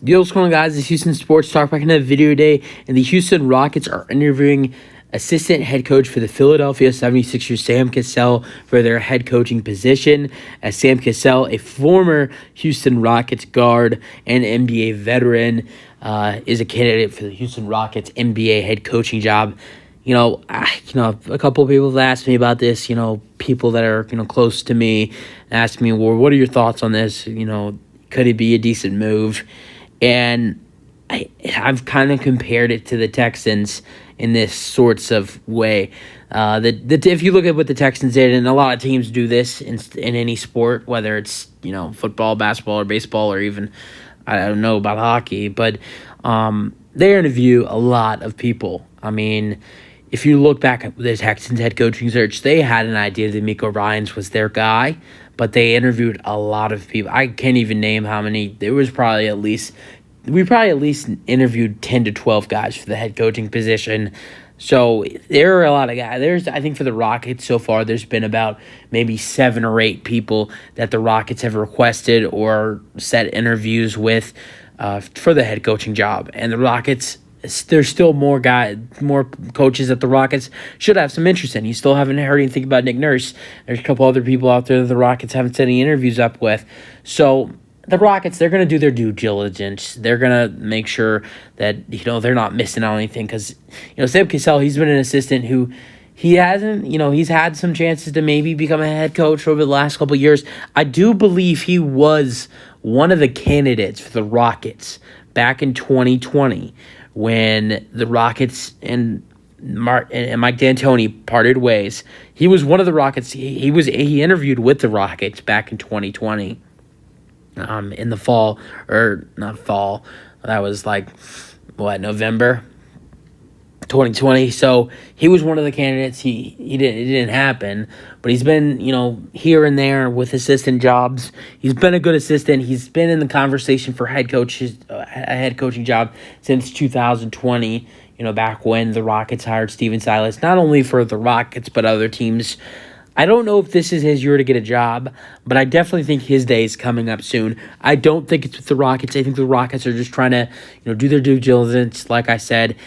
Yo, what's going on, guys? It's Houston Sports Talk back in a video today, and the Houston Rockets are interviewing assistant head coach for the Philadelphia 76ers, Sam Cassell, for their head coaching position. As Sam Cassell, a former Houston Rockets guard and NBA veteran, is a candidate for the Houston Rockets NBA head coaching job. A couple of people have asked me about this. People that are close to me ask me, "Well, what are your thoughts on this? Could it be a decent move?" And I've kind of compared it to the Texans in this sorts of way. If you look at what the Texans did, and a lot of teams do this in any sport, whether it's football, basketball, or baseball, or even I don't know about hockey, but they interview a lot of people. I mean, if you look back at the Texans head coaching search, they had an idea that Miko Ryans was their guy, but they interviewed a lot of people. I can't even name how many. There was probably at least interviewed 10 to 12 guys for the head coaching position. So there are a lot of guys. I think for the Rockets so far, there's been about maybe 7 or 8 people that the Rockets have requested or set interviews with for the head coaching job. And the Rockets, there's still more coaches that the Rockets should have some interest in. You still haven't heard anything about Nick Nurse. There's a couple other people out there that the Rockets haven't set any interviews up with. So the Rockets, they're going to do their due diligence. They're going to make sure that they're not missing out on anything, because Sam Cassell, he's been an assistant who he's had some chances to maybe become a head coach over the last couple of years. I do believe he was one of the candidates for the Rockets back in 2020 when the Rockets and Mike D'Antoni parted ways. He was one of the Rockets. He interviewed with the Rockets back in 2020. In the fall, or not fall, that was November 2020. So he was one of the candidates. It didn't happen, but he's been here and there with assistant jobs. He's been a good assistant. He's been in the conversation for a head coaching job since 2020. Back when the Rockets hired Silas, not only for the Rockets but other teams. I don't know if this is his year to get a job, but I definitely think his day is coming up soon. I don't think it's with the Rockets. I think the Rockets are just trying to, do their due diligence, like I said,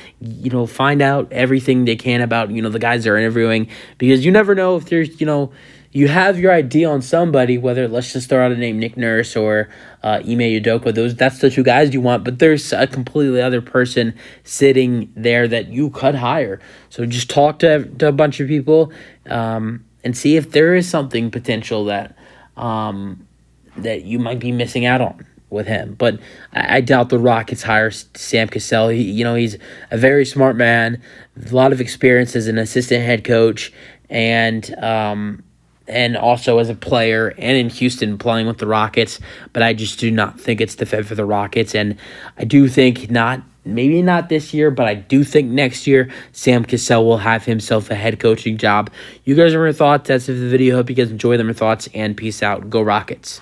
find out everything they can about, the guys they're interviewing, because you never know if there's, you have your idea on somebody, whether, let's just throw out a name, Nick Nurse or Ime Udoka. That's the 2 guys you want, but there's a completely other person sitting there that you could hire. So just talk to a bunch of people, and see if there is something potential that you might be missing out on with him. But I doubt the Rockets hire Sam Cassell. He's a very smart man, a lot of experience as an assistant head coach, and also as a player, and in Houston playing with the Rockets. But I just do not think it's the fit for the Rockets, and I do think maybe not this year, but I do think next year Sam Cassell will have himself a head coaching job. You guys have your thoughts. That's it for the video. Hope you guys enjoy them, your thoughts, and peace out. Go Rockets.